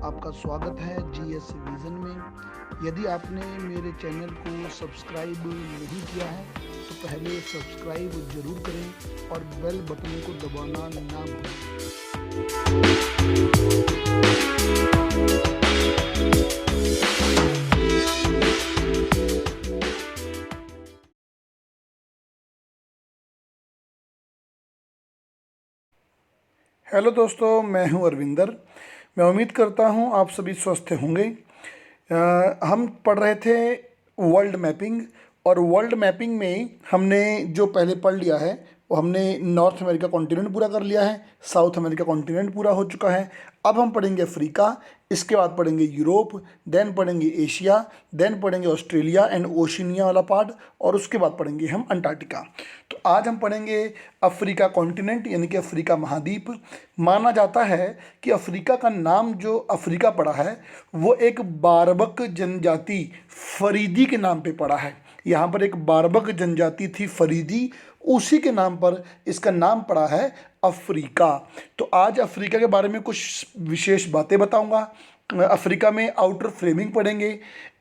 आपका स्वागत है जीएस विज़न में। यदि आपने मेरे चैनल को सब्सक्राइब नहीं किया है तो पहले सब्सक्राइब ज़रूर करें और बेल बटन को दबाना ना भूलें। हेलो दोस्तों, मैं हूं अरविंदर। मैं उम्मीद करता हूं आप सभी स्वस्थ होंगे। हम पढ़ रहे थे वर्ल्ड मैपिंग, और वर्ल्ड मैपिंग में हमने जो पहले पढ़ लिया है वो हमने नॉर्थ अमेरिका कॉन्टिनेंट पूरा कर लिया है, साउथ अमेरिका कॉन्टिनेंट पूरा हो चुका है। अब हम पढ़ेंगे अफ्रीका, इसके बाद पढ़ेंगे यूरोप, देन पढ़ेंगे एशिया, देन पढ़ेंगे ऑस्ट्रेलिया एंड ओशिनिया वाला पार्ट, और उसके बाद पढ़ेंगे हम अंटार्कटिका। तो आज हम पढ़ेंगे अफ्रीका कॉन्टिनेंट यानी कि अफ्रीका महाद्वीप। माना जाता है कि अफ्रीका का नाम जो अफ्रीका पड़ा है वो एक बारबक जनजाति फरीदी के नाम पे पड़ा है। यहाँ पर एक बारबक जनजाति थी फरीदी, उसी के नाम पर इसका नाम पड़ा है अफ्रीका। तो आज अफ्रीका के बारे में कुछ विशेष बातें बताऊंगा। अफ्रीका में आउटर फ्रेमिंग पढ़ेंगे,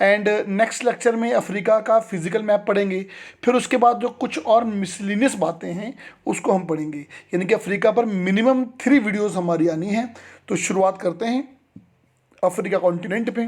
एंड नेक्स्ट लेक्चर में अफ्रीका का फिजिकल मैप पढ़ेंगे। फिर उसके बाद जो कुछ और मिसलिनियस बातें हैं उसको हम पढ़ेंगे। यानी कि अफ्रीका पर मिनिमम 3 वीडियोस हमारी आनी है। तो शुरुआत करते हैं अफ्रीका कॉन्टिनेंट पे।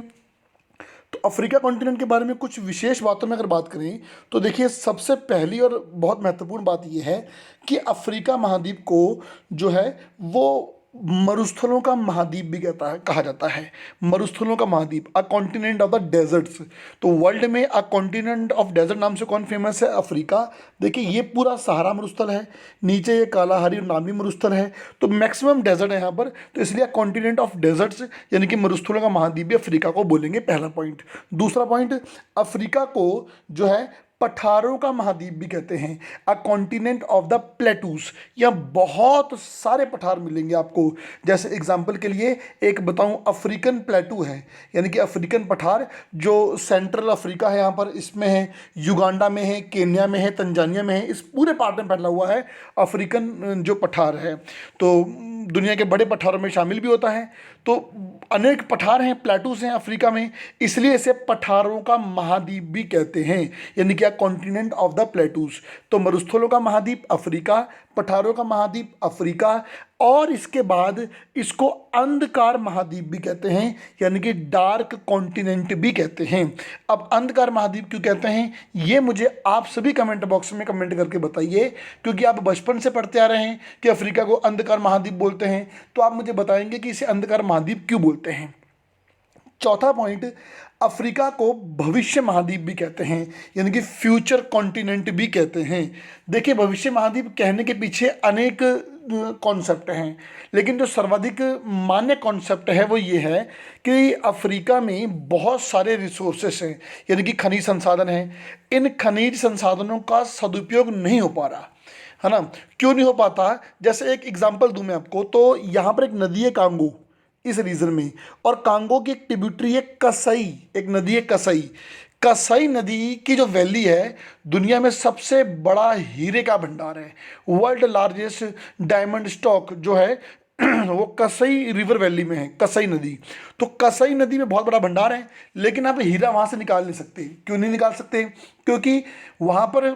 तो अफ्रीका कॉन्टिनेंट के बारे में कुछ विशेष बातों में अगर बात करें तो देखिए, सबसे पहली और बहुत महत्वपूर्ण बात यह है कि अफ्रीका महाद्वीप को जो है वो मरुस्थलों का महाद्वीप भी कहा जाता है। मरुस्थलों का महाद्वीप, a continent of the deserts. तो वर्ल्ड में अ कॉन्टिनेंट ऑफ डेजर्ट नाम से कौन फेमस है? अफ्रीका। देखिए, ये पूरा सहारा मरुस्थल है, नीचे ये कालाहारी और नामी मरुस्थल है, तो मैक्सिमम डेजर्ट है यहाँ पर। तो इसलिए कॉन्टिनेंट ऑफ डेजर्ट्स यानी कि मरुस्थलों का महाद्वीप भी अफ्रीका को बोलेंगे, पहला पॉइंट। दूसरा पॉइंट, अफ्रीका को जो है पठारों का महाद्वीप भी कहते हैं, अ कॉन्टिनेंट ऑफ द प्लेटूस। यहाँ बहुत सारे पठार मिलेंगे आपको। जैसे एग्जांपल के लिए एक बताऊं, अफ्रीकन प्लेटू है, यानी कि अफ्रीकन पठार जो सेंट्रल अफ्रीका है यहाँ पर, इसमें है, युगांडा में है, केन्या में है, तंजानिया में है, इस पूरे पार्ट में फैला हुआ है अफ्रीकन जो पठार है। तो दुनिया के बड़े पठारों में शामिल भी होता है। तो अनेक पठार हैं, प्लेटूस हैं अफ्रीका में, इसलिए इसे पठारों का महाद्वीप भी कहते हैं, यानी कि कॉन्टिनेंट ऑफ द प्लेटूस। तो मरुस्थलों का महाद्वीप अफ्रीका, पठारों का महाद्वीप अफ्रीका, और इसके बाद इसको अंधकार महाद्वीप भी कहते हैं, यानी कि डार्क कॉन्टिनेंट भी कहते हैं। अब अंधकार महाद्वीप क्यों कहते हैं ये मुझे आप सभी कमेंट बॉक्स में कमेंट करके बताइए, क्योंकि आप बचपन से पढ़ते आ रहे हैं कि अफ्रीका को अंधकार महाद्वीप बोलते हैं। तो आप मुझे बताएंगे कि इसे अंधकार महाद्वीप क्यों बोलते हैं। चौथा पॉइंट, अफ्रीका को भविष्य महाद्वीप भी कहते हैं, यानी कि फ्यूचर कॉन्टिनेंट भी कहते हैं। देखिए, भविष्य महाद्वीप कहने के पीछे अनेक कॉन्सेप्ट हैं, लेकिन जो सर्वाधिक मान्य कॉन्सेप्ट है वो ये है कि अफ्रीका में बहुत सारे रिसोर्सेस हैं, यानी कि खनिज संसाधन हैं। इन खनिज संसाधनों का सदुपयोग नहीं हो पा रहा है ना। क्यों नहीं हो पाता? जैसे एक एग्जांपल दूं मैं आपको, तो यहाँ पर एक नदी है कांगो, इस रीजन में, और कांगो की एक ट्रिब्यूटरी है कसई, एक नदी है कसई। कसई नदी की जो वैली है, दुनिया में सबसे बड़ा हीरे का भंडार है। वर्ल्ड लार्जेस्ट डायमंड स्टॉक जो है वो कसई रिवर वैली में है, कसई नदी। तो कसई नदी में बहुत बड़ा भंडार है, लेकिन आप हीरा वहां से निकाल नहीं सकते। क्यों नहीं निकाल सकते? क्योंकि वहां पर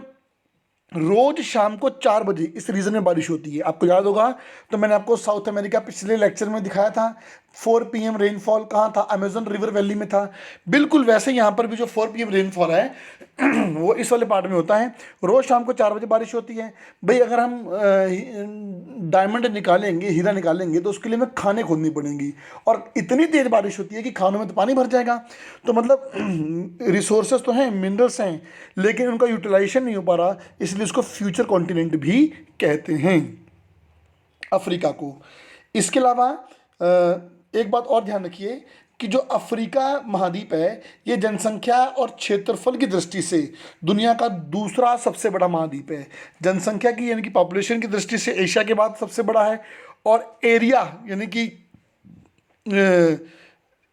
रोज शाम को 4 बजे इस रीजन में बारिश होती है। आपको याद होगा, तो मैंने आपको साउथ अमेरिका पिछले लेक्चर में दिखाया था, 4 PM रेनफॉल कहाँ था? अमेजन रिवर वैली में था। बिल्कुल वैसे यहाँ पर भी जो 4 PM रेनफॉल है वो इस वाले पार्ट में होता है। रोज शाम को 4 बजे बारिश होती है। भाई, अगर हम डायमंड निकालेंगे, हीरा निकालेंगे, तो उसके लिए हमें खाने खोदनी पड़ेंगी, और इतनी तेज बारिश होती है कि खानों में तो पानी भर जाएगा। तो मतलब रिसोर्सेज तो हैं, मिनरल्स हैं, लेकिन उनका यूटिलाइजेशन नहीं हो पा रहा, इसलिए उसको फ्यूचर कॉन्टिनेंट भी कहते हैं अफ्रीका को। इसके अलावा एक बात और ध्यान रखिए कि जो अफ्रीका महाद्वीप है, ये जनसंख्या और क्षेत्रफल की दृष्टि से दुनिया का दूसरा सबसे बड़ा महाद्वीप है। जनसंख्या की यानी कि पॉपुलेशन की दृष्टि से एशिया के बाद सबसे बड़ा है, और एरिया यानी कि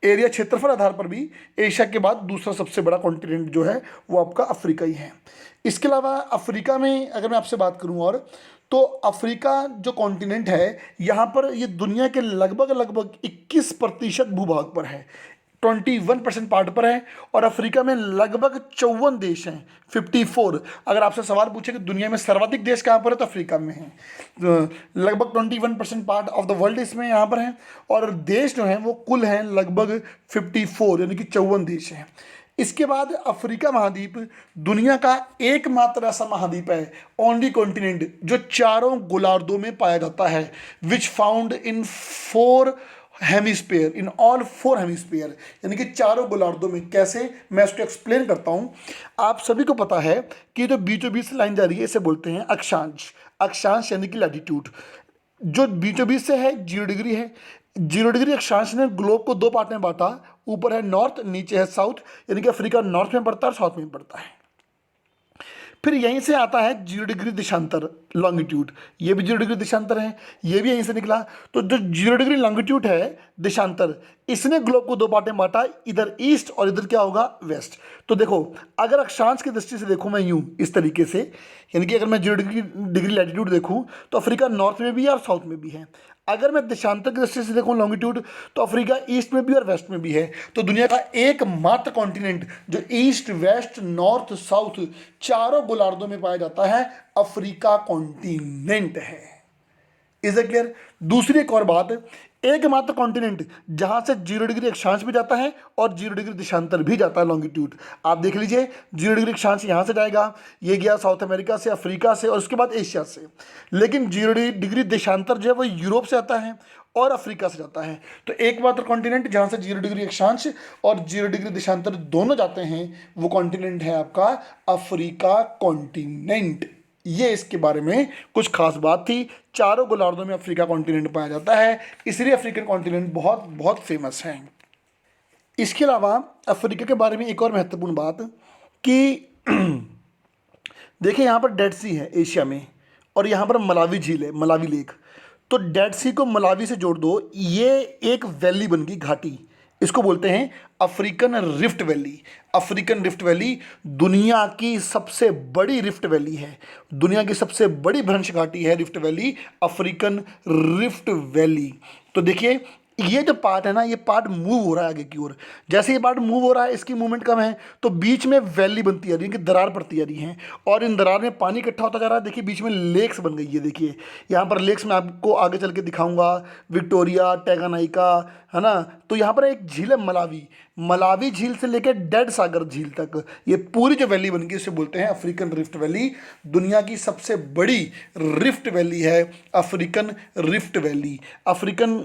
एरिया, क्षेत्रफल आधार पर भी एशिया के बाद दूसरा सबसे बड़ा कॉन्टिनेंट जो है वो आपका अफ्रीका ही है। इसके अलावा अफ्रीका में अगर मैं आपसे बात करूं, और तो अफ्रीका जो कॉन्टिनेंट है, यहाँ पर ये दुनिया के लगभग लगभग 21% भूभाग पर है, 21% पार्ट पर है। और अफ्रीका में लगभग 54 देश हैं, 54। अगर आपसे सवाल पूछे कि दुनिया में सर्वाधिक देश कहाँ पर है, तो अफ्रीका में है। तो लगभग 21% पार्ट ऑफ द वर्ल्ड इसमें यहाँ पर है। और देश जो हैं वो कुल हैं लगभग 54, यानी कि 54 देश हैं। इसके बाद अफ्रीका महाद्वीप दुनिया का एकमात्र ऐसा महाद्वीप है, ओनली कॉन्टिनेंट, जो चारों गोलार्धों में पाया जाता है, which found in 4 hemisphere, in all 4 hemisphere, यानी कि चारों गोलार्धों में। कैसे, मैं इसको एक्सप्लेन करता हूँ। आप सभी को पता है कि जो बीचों बीच लाइन जा रही है इसे बोलते हैं अक्षांश। अक्षांश यानी कि लैटिट्यूड, जो बीचों बीच से है 0 डिग्री है। 0 डिग्री अक्षांश ने ग्लोब को 2 पार्ट में बांटा, ऊपर है नॉर्थ, नीचे है साउथ, यानी कि अफ्रीका नॉर्थ में पड़ता है और साउथ में पड़ता है। फिर यहीं से आता है 0 डिग्री देशांतर, लॉन्गिट्यूड, ये भी 0 डिग्री देशांतर है, ये भी यहीं से निकला। तो जो 0 डिग्री लॉन्गिट्यूड है देशांतर, इसने ग्लोब को 2 पार्ट में बांटा, इधर ईस्ट और इधर क्या होगा, वेस्ट। तो देखो, अगर अक्षांश की दृष्टि से देखूं मैं यूं इस तरीके से, यानी कि अगर मैं 0 डिग्री लैटिट्यूड देखूं तो अफ्रीका नॉर्थ में भी है और साउथ में भी है। अगर मैं देशांतर की दृष्टि से देखूं लॉन्गिट्यूड, तो अफ्रीका ईस्ट में भी और वेस्ट में भी है। तो दुनिया का एकमात्र कॉन्टिनेंट जो ईस्ट, वेस्ट, नॉर्थ, साउथ चारों गोलार्धों में पाया जाता है, अफ्रीका कॉन्टिनेंट है। Is it clear? दूसरी एक और बात, एकमात्र कॉन्टिनेंट जहां से 0 डिग्री अक्षांश भी जाता है और 0 डिग्री देशांतर भी जाता है, लॉन्गिट्यूड। आप देख लीजिए, 0 डिग्री अक्षांश यहां से जाएगा, ये गया साउथ अमेरिका से, अफ्रीका से और उसके बाद एशिया से। लेकिन 0 डिग्री देशांतर जो है वो यूरोप से आता है और अफ्रीका से जाता है। तो एकमात्र कॉन्टिनेंट जहां से 0 डिग्री अक्षांश और 0 डिग्री देशांतर दोनों जाते हैं, वो कॉन्टिनेंट है आपका अफ्रीका कॉन्टिनेंट। ये इसके बारे में कुछ खास बात थी। चारों गोलार्धों में अफ्रीका कॉन्टिनेंट पाया जाता है, इसलिए अफ्रीकन कॉन्टिनेंट बहुत बहुत फेमस है। इसके अलावा अफ्रीका के बारे में एक और महत्वपूर्ण बात कि देखिए, यहाँ पर डेड सी है एशिया में, और यहाँ पर मलावी झील है, मलावी लेक। तो डेड सी को मलावी से जोड़ दो, ये एक वैली बन गई, घाटी। इसको बोलते हैं African rift valley. African rift valley दुनिया की सबसे बड़ी रिफ्ट वैली है, दुनिया की सबसे बड़ी भ्रंश घाटी है rift valley, African rift valley. तो देखिए, ये जो पार्ट है ना, ये पार्ट मूव हो रहा है आगे की ओर। जैसे ये पार्ट मूव हो रहा है, इसकी मूवमेंट कम है, तो बीच में वैली बनती जा रही है, कि दरार पड़ती जा रही है, और इन दरार में पानी इकट्ठा होता जा रहा है। देखिए, बीच में लेक्स बन गई है। देखिए यहाँ पर लेक्स मैं आपको आगे चल के दिखाऊंगा, विक्टोरिया, टैंगानिका, है ना। तो यहाँ पर एक झील है मलावी, मलावी झील से लेकर डेड सागर झील तक ये पूरी जो वैली बन गई उसे बोलते हैं अफ्रीकन रिफ्ट वैली। दुनिया की सबसे बड़ी रिफ्ट वैली है अफ्रीकन रिफ्ट वैली। अफ्रीकन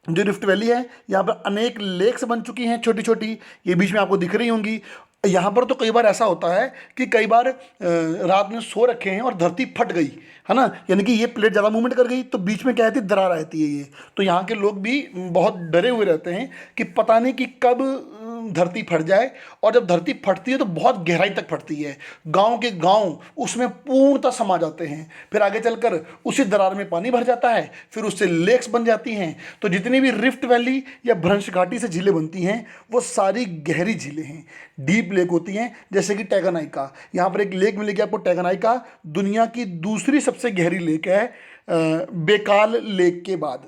जो रिफ्ट वैली है, यहाँ पर अनेक लेक्स बन चुकी हैं छोटी छोटी, ये बीच में आपको दिख रही होंगी। यहाँ पर तो कई बार ऐसा होता है कि कई बार रात में सो रखे हैं और धरती फट गई, है ना, यानी कि ये प्लेट ज़्यादा मूवमेंट कर गई, तो बीच में क्या रहती है, दरार रहती है ये। तो यहाँ के लोग भी बहुत डरे हुए रहते हैं कि पता नहीं कि कब धरती फट जाए, और जब धरती फटती है तो बहुत गहराई तक फटती है, गांव के गांव उसमें पूर्णतः समा जाते हैं। फिर आगे चलकर उसी दरार में पानी भर जाता है, फिर उससे लेक्स बन जाती हैं। तो जितनी भी रिफ्ट वैली या भ्रंश घाटी से झीलें बनती हैं, वो सारी गहरी झीलें हैं, डीप लेक होती हैं। जैसे कि टैंगानिका, यहाँ पर एक लेक मिलेगी आपको टैंगानिका, दुनिया की दूसरी सबसे गहरी लेक है बेकाल लेक के बाद।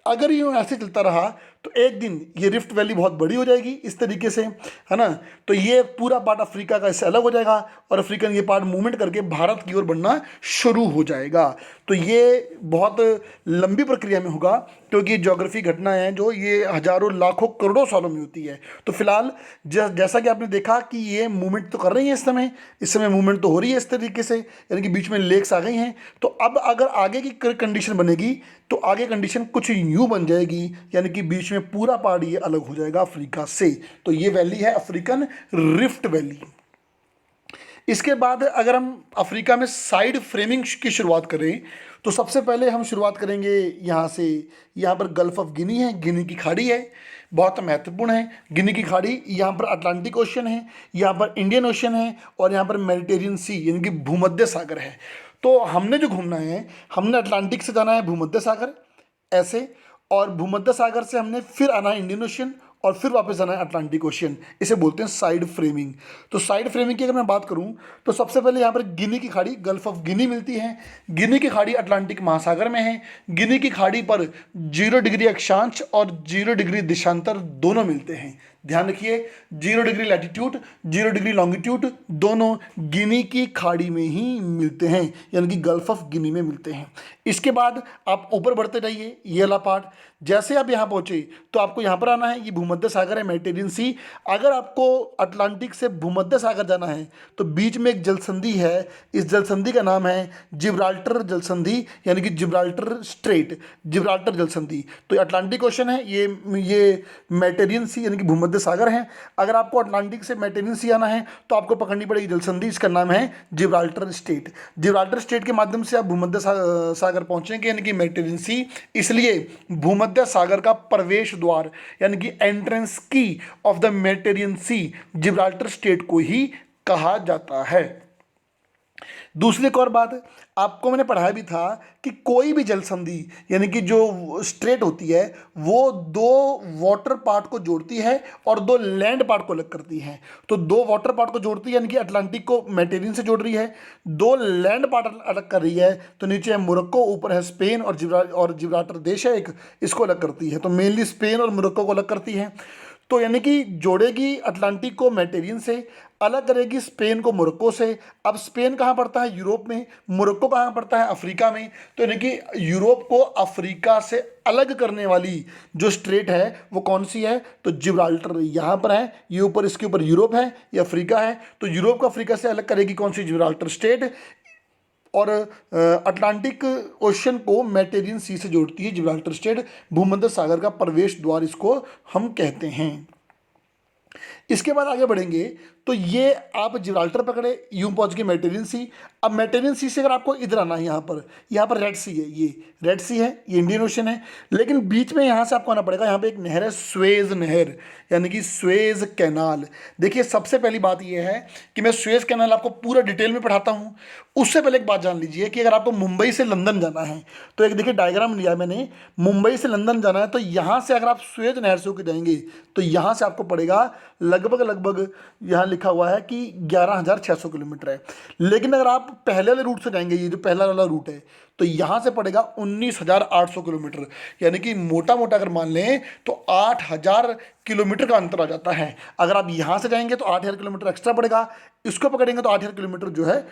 अगर यूँ ऐसे चलता रहा तो एक दिन ये रिफ्ट वैली बहुत बड़ी हो जाएगी इस तरीके से, है ना। तो ये पूरा पार्ट अफ्रीका का इससे अलग हो जाएगा, और अफ्रीकन ये पार्ट मूवमेंट करके भारत की ओर बढ़ना शुरू हो जाएगा। तो ये बहुत लंबी प्रक्रिया में होगा, क्योंकि ये ज्योग्राफी घटनाएं हैं जो ये हजारों लाखों करोड़ों सालों में होती है। तो फिलहाल जैसा कि आपने देखा कि ये मूवमेंट तो कर रही है, इस समय मूवमेंट तो हो रही है इस तरीके से, यानी कि बीच में लेक्स आ गई हैं। तो अब अगर आगे की कंडीशन बनेगी तो आगे कंडीशन कुछ यूँ बन जाएगी, यानी कि बीच में पूरा पार्ट ये अलग हो जाएगा अफ्रीका से। तो ये वैली है अफ्रीकन रिफ्ट वैली। इसके बाद अगर हम अफ्रीका में साइड फ्रेमिंग की शुरुआत करें, तो सबसे पहले हम शुरुआत करेंगे यहाँ से। यहाँ पर गल्फ ऑफ गिनी है, गिनी की खाड़ी है, बहुत महत्वपूर्ण है गिनी की खाड़ी। यहाँ पर अटलांटिक ओशन है, यहाँ पर इंडियन ओशन है, और यहाँ पर मेडिटेरियन सी यानी कि भूमध्य सागर है। तो हमने जो घूमना है, हमने अटलांटिक से जाना है भूमध्य सागर ऐसे, और भूमध्य सागर से हमने फिर आना है इंडियन ओशन, और फिर वापस जाना है अटलांटिक ओशियन। इसे बोलते हैं साइड फ्रेमिंग। तो साइड फ्रेमिंग की अगर मैं बात करूं तो सबसे पहले यहाँ पर गिनी की खाड़ी, गल्फ ऑफ गिनी मिलती है। गिनी की खाड़ी अटलांटिक महासागर में है। गिनी की खाड़ी पर 0 डिग्री अक्षांश और 0 डिग्री देशांतर दोनों मिलते हैं। ध्यान रखिए, 0 डिग्री लैटिट्यूड, 0 डिग्री लॉन्गिट्यूड दोनों गिनी की खाड़ी में ही मिलते हैं, यानी कि गल्फ ऑफ गिनी में मिलते हैं। इसके बाद आप ऊपर बढ़ते रहिए, ये वाला पार्ट। जैसे आप यहाँ पहुंचे तो आपको यहाँ पर आना है, ये भूमध्य सागर है, मेडिटेरियन सी। अगर आपको अटलांटिक से भूमध्य सागर जाना है तो बीच में एक जलसंधि है, इस जलसंधि का नाम है जिब्राल्टर जलसंधि, यानी कि जिब्राल्टर स्ट्रेट, जिब्राल्टर जलसंधि। तो ये अटलांटिक ओशन है, ये मेडिटेरियन सी यानी कि भूमध्य सागर है। अगर आपको अटलांटिक से मेडिटेरियन सी आना है तो आपको पकड़नी पड़ेगी जलसंधि, इसका नाम है जिब्राल्टर स्ट्रेट। जिब्राल्टर स्ट्रेट के माध्यम से आप भूमध्य सागर पहुंचेंगे, यानी कि मेडिटेरियन सी। इसलिए भूमध्य सागर का प्रवेश द्वार यानी कि एंट्रेंस की of the Mediterranean sea Gibraltar strait को ही कहा जाता है। दूसरी एक और बात, आपको मैंने पढ़ाया भी था कि कोई भी जल संधि यानी कि जो स्ट्रेट होती है वो 2 वाटर पार्ट को जोड़ती है और 2 लैंड पार्ट को अलग करती है। तो 2 वाटर पार्ट को जोड़ती है यानी कि अटलांटिक को मेडिटेरियन से जोड़ रही है, 2 लैंड पार्ट अलग कर रही है। तो नीचे है मोरक्को, ऊपर है स्पेन और जिब्राल्टर देश है एक, इसको अलग करती है। तो मेनली स्पेन और मोरक्को को अलग करती है। तो यानी कि जोड़ेगी अटलांटिक को मेडिटेरियन से, अलग करेगी स्पेन को मोरक्को से। अब स्पेन कहाँ पड़ता है? यूरोप में। मोरक्को कहाँ पड़ता है? अफ्रीका में। तो यानी कि यूरोप को अफ्रीका से अलग करने वाली जो स्ट्रेट है वो कौन सी है? तो जिब्राल्टर यहाँ पर है, ये ऊपर, इसके ऊपर यूरोप है, ये अफ्रीका है। तो यूरोप को अफ्रीका से अलग करेगी कौन सी? Gibraltar strait. और अटलांटिक ओशन को मेडिटेरियन सी से जोड़ती है जिब्राल्टर स्ट्रेट। भूमध्य सागर का प्रवेश द्वार इसको हम कहते हैं। इसके बाद आगे बढ़ेंगे तो ये आप जिब्राल्टर पकड़े, यूं पहुंच गए मेडिटेरियन सी। अब मेडिटेरियन सी से अगर आपको इधर आना है, यहाँ पर रेड सी है, ये रेड सी है, ये इंडियन ओशन है। लेकिन बीच में यहाँ से आपको आना पड़ेगा, यहाँ पे एक नहर है स्वेज नहर, यानी कि स्वेज कैनाल। देखिए सबसे पहली बात यह है कि मैं स्वेज कैनाल आपको पूरा डिटेल में पढ़ाता हूँ। उससे पहले एक बात जान लीजिए कि अगर आपको मुंबई से लंदन जाना है तो एक देखिए डायग्राम लिया है मैंने, मुंबई से लंदन जाना है तो यहाँ से अगर आप स्वेज नहर से होकर जाएंगे तो यहाँ से आपको पड़ेगा लगभग यहाँ लिखा हुआ है कि 11,600 किलोमीटर है। लेकिन अगर आप पहले वाले रूट से जाएंगे, ये जो पहला वाला रूट है, तो यहाँ से पड़ेगा 19,800 किलोमीटर, यानी कि मोटा मोटा अगर मान लें तो 8,000 किलोमीटर का अंतर आ जाता है। अगर आप यहाँ से जाएंगे तो 8,000 किलोमीटर एक्स्ट्रा पड़ेगा, इसको पकड़ेंगे तो 8,000 किलोमीटर जो है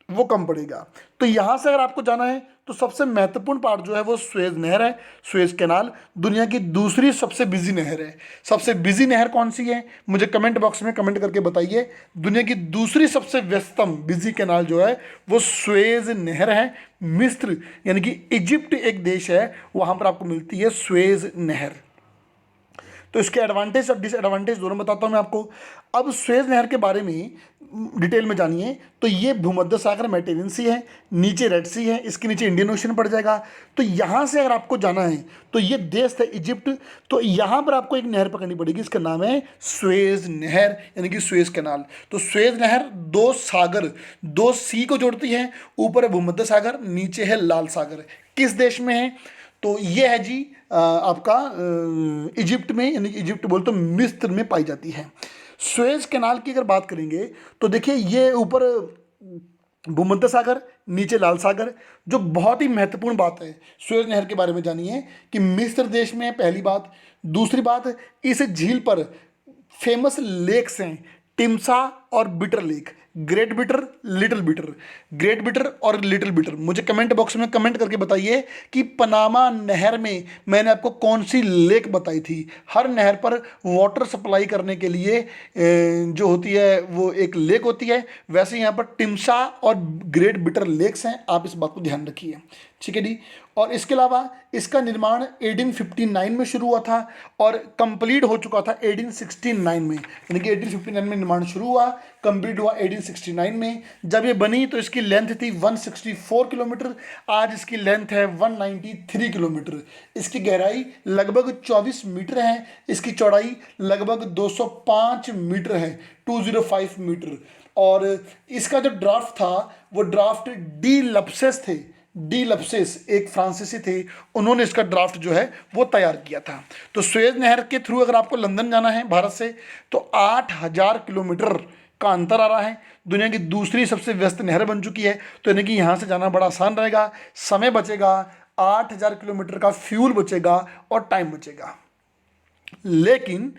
वो कम पड़ेगा। तो यहाँ से अगर आपको जाना है तो सबसे महत्वपूर्ण पार्ट जो है वो स्वेज नहर है, स्वेज कैनाल। दुनिया की दूसरी सबसे बिजी नहर है। सबसे बिजी नहर कौन सी है? मुझे कमेंट बॉक्स में कमेंट करके बताइए। दुनिया की दूसरी सबसे व्यस्तम बिजी कैनाल जो है वो स्वेज नहर है। मिस्र यानी कि इजिप्ट एक देश है, वहाँ पर आपको मिलती है स्वेज नहर। तो इसके एडवांटेज और डिसएडवांटेज दोनों बताता हूँ मैं आपको। अब स्वेज नहर के बारे में डिटेल में जानिए। तो ये भूमध्य सागर मेडिटेरियन सी है, नीचे रेड सी है, इसके नीचे इंडियन ओशन पड़ जाएगा। तो यहाँ से अगर आपको जाना है तो ये देश है इजिप्ट, तो यहाँ पर आपको एक नहर पकड़नी पड़ेगी, इसका नाम है स्वेज नहर यानी कि स्वेज कैनाल। तो स्वेज नहर 2 सागर, 2 सी को जोड़ती है। ऊपर है भूमध्य सागर, नीचे है लाल सागर। किस देश में है? तो ये है जी आपका इजिप्ट में, यानी इजिप्ट बोल तो मिस्र में पाई जाती है। स्वेज कैनाल की अगर बात करेंगे तो देखिए ये ऊपर भूमध्य सागर, नीचे लाल सागर। जो बहुत ही महत्वपूर्ण बात है स्वेज नहर के बारे में जानिए कि मिस्र देश में है, पहली बात। दूसरी बात, इस झील पर फेमस लेक्स हैं, टिम्सा और bitter lake, great bitter, little bitter, great bitter और लिटिल बिटर। मुझे कमेंट बॉक्स में कमेंट करके बताइए कि पनामा नहर में मैंने आपको कौन सी लेक बताई थी। हर नहर पर वाटर सप्लाई करने के लिए जो होती है वो एक लेक होती है, वैसे यहाँ पर टिम्सा और ग्रेट बिटर लेक्स हैं, आप इस बात को ध्यान रखिए, ठीक है जी। और इसके अलावा इसका निर्माण 1859 में शुरू हुआ था और कंप्लीट हो चुका था 1869 में, यानी कि 1859 में निर्माण शुरू हुआ, कंप्लीट हुआ 1869 में। जब ये बनी तो इसकी लेंथ थी 164 किलोमीटर, आज इसकी लेंथ है 193 किलोमीटर। इसकी गहराई लगभग 24 मीटर है, इसकी चौड़ाई लगभग 205 मीटर है, 205 मीटर। और इसका जो ड्राफ्ट था वो ड्राफ्ट डी लप्सेस थे, डी लप्सिस एक फ्रांसीसी थे, उन्होंने इसका ड्राफ्ट जो है वो तैयार किया था। तो सुएज नहर के थ्रू अगर आपको लंदन जाना है भारत से तो 8,000 किलोमीटर का अंतर आ रहा है। दुनिया की दूसरी सबसे व्यस्त नहर बन चुकी है, तो यानी कि यहाँ से जाना बड़ा आसान रहेगा, समय बचेगा, 8,000 किलोमीटर का फ्यूल बचेगा और टाइम बचेगा। लेकिन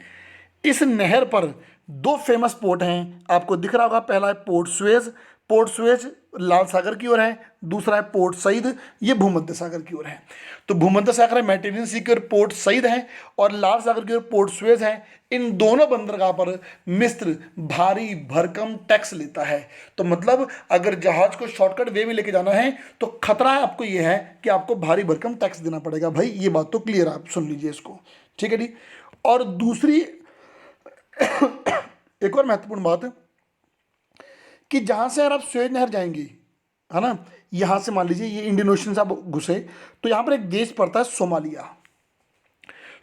इस नहर पर दो फेमस पोर्ट हैं, आपको दिख रहा होगा। पहला है पोर्ट सुएज, पोर्ट सुएज लाल सागर की ओर है। दूसरा है पोर्ट सईद, ये भूमध्य सागर की ओर है। तो भूमध्य सागर है मेडिटेरियन सी की ओर पोर्ट सईद है, और लाल सागर की ओर पोर्ट सुएज है। इन दोनों बंदरगाह पर मिस्र भारी भरकम टैक्स लेता है। तो मतलब अगर जहाज को शॉर्टकट वे में लेके जाना है तो खतरा आपको ये है कि आपको भारी भरकम टैक्स देना पड़ेगा। भाई ये बात तो क्लियर है, आप सुन लीजिए इसको, ठीक है जी। और दूसरी एक और महत्वपूर्ण बात है कि जहां से अगर आप सुएज नहर जाएंगे, है ना, यहां से मान लीजिए ये इंडियन ओशन से आप घुसे तो यहां पर एक देश पड़ता है सोमालिया।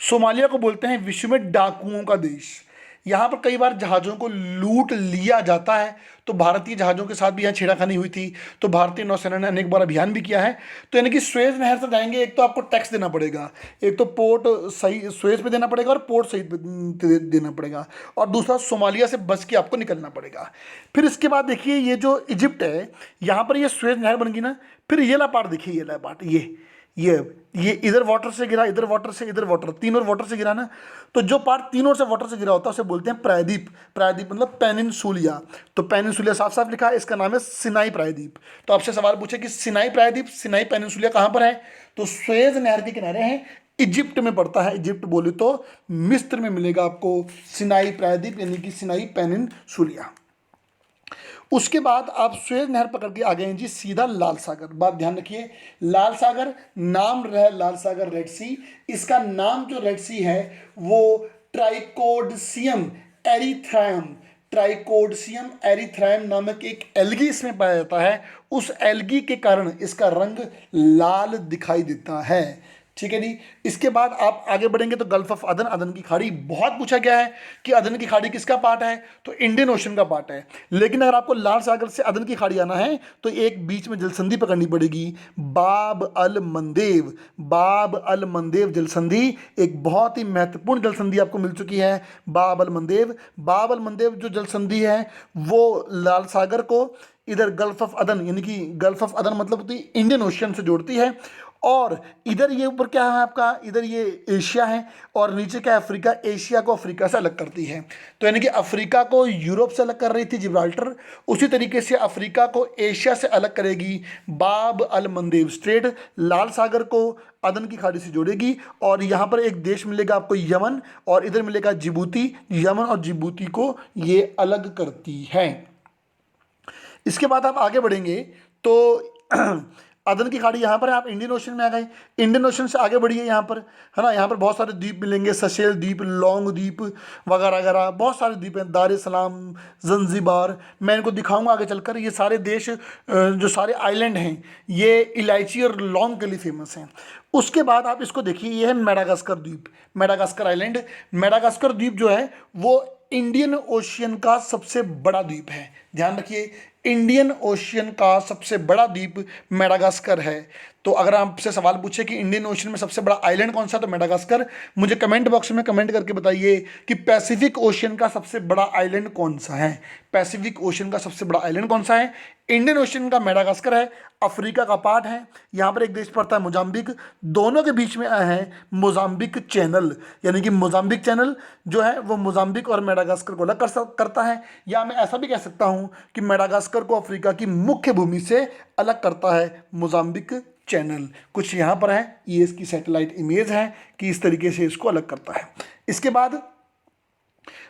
सोमालिया को बोलते हैं विश्व में डाकुओं का देश। यहाँ पर कई बार जहाज़ों को लूट लिया जाता है, तो भारतीय जहाज़ों के साथ भी यहाँ छेड़खानी हुई थी, तो भारतीय नौसेना ने अनेक बार अभियान भी किया है। तो यानी कि सुएज नहर से जाएंगे, एक तो आपको टैक्स देना पड़ेगा, एक तो पोर्ट सही सुएज पे देना पड़ेगा और पोर्ट सही पे देना पड़ेगा, और दूसरा सोमालिया से बच के आपको निकलना पड़ेगा। फिर इसके बाद देखिए ये जो इजिप्ट है, यहाँ पर ये सुएज नहर बन गई ना, फिर ये ला पार्ट देखिए, ये ला पार्ट, ये इधर वाटर से गिरा, इधर वाटर से, इधर वाटर, तीन और वाटर से गिरा ना, तो जो पार्ट तीन ओर से वाटर से गिरा होता है उसे बोलते हैं प्रायद्वीप। प्रायद्वीप मतलब पेनिनसुलिया। तो पेनिनसुलिया साफ साफ लिखा है, इसका नाम है सिनाई प्रायद्वीप। तो आपसे सवाल पूछे कि सिनाई प्रायद्वीप, सिनाई पेनिनसुलिया कहाँ पर है, तो सुएज नहर के किनारे हैं, इजिप्ट में पड़ता है। इजिप्ट बोले तो मिस्र में मिलेगा आपको सिनाई प्रायद्वीप, यानी कि सिनाई पेनिनसुलिया। उसके बाद आप सुएज नहर पकड़ के आ गए हैं जी सीधा लाल सागर। बात ध्यान रखिए, लाल सागर नाम रहा लाल सागर रेड सी, इसका नाम जो रेड सी है वो ट्राइकोडसियम एरिथ्रायम, ट्राइकोडसियम एरिथ्रायम नामक एक एल्गी इसमें पाया जाता है। उस एल्गी के कारण इसका रंग लाल दिखाई देता है, ठीक है जी। इसके बाद आप आगे बढ़ेंगे तो गल्फ ऑफ अदन, अदन की खाड़ी, बहुत पूछा गया है कि अदन की खाड़ी किसका पार्ट है, तो इंडियन ओशन का पार्ट है। लेकिन अगर आपको लाल सागर से अदन की खाड़ी आना है तो एक बीच में जलसंधि पकड़नी पड़ेगी, बाब अल मंदेव। बाब अल मंदेव जलसंधि एक बहुत ही महत्वपूर्ण जलसंधि आपको मिल चुकी है, बाब अल मंदेव। बाब अल मंदेव जो जलसंधि है वो लाल सागर को इधर गल्फ ऑफ अदन, यानी कि गल्फ ऑफ अदन मतलब होती है इंडियन ओशियन से जोड़ती है, और इधर ये ऊपर क्या है आपका, इधर ये एशिया है, और नीचे क्या है अफ्रीका। एशिया को अफ्रीका से अलग करती है, तो यानी कि अफ्रीका को यूरोप से अलग कर रही थी जिब्राल्टर, उसी तरीके से अफ्रीका को एशिया से अलग करेगी बाब अल मंदेव स्ट्रेट। लाल सागर को अदन की खाड़ी से जोड़ेगी, और यहाँ पर एक देश मिलेगा आपको यमन, और इधर मिलेगा जिबूती। यमन और जिबूती को ये अलग करती है। इसके बाद आप आगे बढ़ेंगे तो अदन की खाड़ी यहाँ पर है, आप इंडियन ओशन में आ गए। इंडियन ओशन से आगे बढ़िए, यहाँ पर है ना, यहाँ पर बहुत सारे द्वीप मिलेंगे, सशेल द्वीप, लॉन्ग द्वीप वगैरह वगैरह, बहुत सारे द्वीप हैं, दार ए सलाम, जंजीबार। मैं इनको दिखाऊंगा आगे चलकर। ये सारे देश जो सारे आइलैंड हैं ये इलायची और लौंग के लिए फेमस हैं। उसके बाद आप इसको देखिए, ये है मेडागास्कर द्वीप, मेडागास्कर आइलैंड। मेडागास्कर द्वीप जो है वो इंडियन ओशियन का सबसे बड़ा द्वीप है। ध्यान रखिए, इंडियन ओशियन का सबसे बड़ा द्वीप मेडागास्कर है। तो अगर आपसे सवाल पूछे कि इंडियन ओशन में सबसे बड़ा आइलैंड कौन सा है तो मेडागास्कर, मुझे कमेंट बॉक्स में कमेंट करके बताइए कि पैसिफिक ओशियन का सबसे बड़ा आइलैंड कौन सा है। पैसिफिक ओशन का सबसे बड़ा आइलैंड कौन सा है? इंडियन ओशन का मेडागास्कर है, अफ्रीका का पार्ट है। यहाँ पर एक देश पड़ता है मोजाम्बिक, दोनों के बीच में है मोजाम्बिक चैनल, यानी कि मोजाम्बिक चैनल जो है वो मोजाम्बिक और मेडागास्कर को अलग करता है। या मैं ऐसा भी कह सकता हूँ कि मेडागास्कर को अफ्रीका की मुख्य भूमि से अलग करता है मोजाम्बिक चैनल। कुछ यहाँ पर है, ये इसकी सैटेलाइट इमेज है कि इस तरीके से इसको अलग करता है। इसके बाद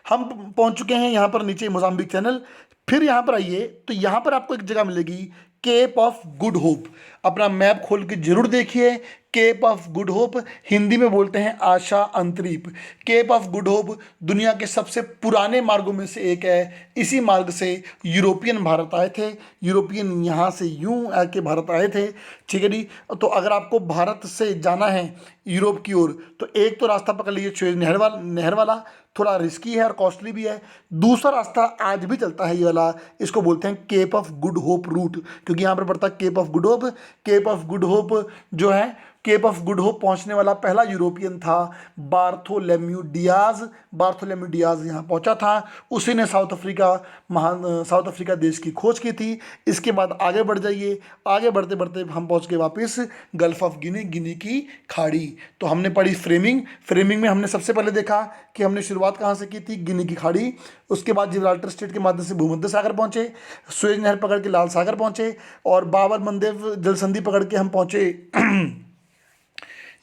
हम पहुँच चुके हैं यहाँ पर नीचे मोजाम्बिक चैनल। फिर यहाँ पर आइए तो यहाँ पर आपको एक जगह मिलेगी केप ऑफ गुड होप। अपना मैप खोल के जरूर देखिए, Cape of Good Hope Hindi में बोलते हैं आशा अंतरीप। केप ऑफ गुड होप दुनिया के सबसे पुराने मार्गों में से एक है। इसी मार्ग से यूरोपियन भारत आए थे, यूरोपियन यहाँ से यूं आके भारत आए थे। ठीक है जी। तो अगर आपको भारत से जाना है यूरोप की ओर तो एक तो रास्ता पकड़ लीजिए सुएज नहर वाला, थोड़ा रिस्की है और कॉस्टली भी है। दूसरा रास्ता आज भी चलता है ये वाला, इसको बोलते हैं Cape of Good Hope route, क्योंकि यहाँ पर पड़ता है Cape of Good Hope. Cape of Good Hope जो है, केप ऑफ गुड होप पहुंचने वाला पहला यूरोपियन था बार्थोलेम्यू डियाज। बार्थोलेम्यू डियाज यहाँ पहुंचा था, उसी ने साउथ अफ्रीका देश की खोज की थी। इसके बाद आगे बढ़ जाइए, आगे बढ़ते बढ़ते हम पहुंच गए वापस गल्फ ऑफ गिनी, गिनी की खाड़ी। तो हमने पढ़ी फ्रेमिंग। फ्रेमिंग में हमने सबसे पहले देखा कि हमने शुरुआत कहाँ से की थी, गिनी की खाड़ी। उसके बाद जिब्राल्टर स्ट्रेट के माध्यम से भूमध्य सागर पहुंचे, सुएज नहर पकड़ के लाल सागर पहुंचे, और बाबर मंदेव जल संधि पकड़ के हम पहुंचे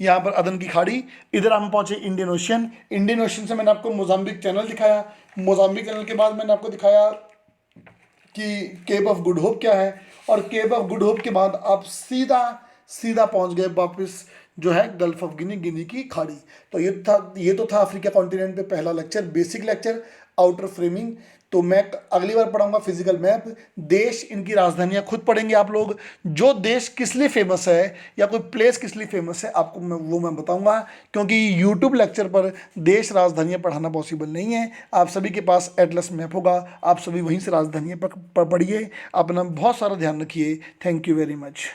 यहाँ पर अदन की खाड़ी। इधर हम पहुंचे इंडियन ओशियन। इंडियन ओशियन से मैंने आपको मोजाम्बिक चैनल दिखाया। मोजाम्बिक चैनल के बाद मैंने आपको दिखाया कि केप ऑफ गुड होप क्या है, और केप ऑफ गुड होप के बाद आप सीधा सीधा पहुंच गए वापस जो है गल्फ ऑफ गिनी, गिनी की खाड़ी। तो ये तो था अफ्रीका कॉन्टिनेंट पे पहला lecture, basic lecture, outer framing. तो मैं अगली बार पढ़ाऊंगा फिजिकल मैप, देश, इनकी राजधानियां खुद पढ़ेंगे आप लोग। जो देश किस लिए फेमस है या कोई प्लेस किस लिए फेमस है आपको मैं बताऊंगा, क्योंकि यूट्यूब लेक्चर पर देश राजधानियां पढ़ाना पॉसिबल नहीं है। आप सभी के पास एटलस मैप होगा, आप सभी वहीं से राजधानियां पढ़िए। अपना बहुत सारा ध्यान रखिए। Thank you very much.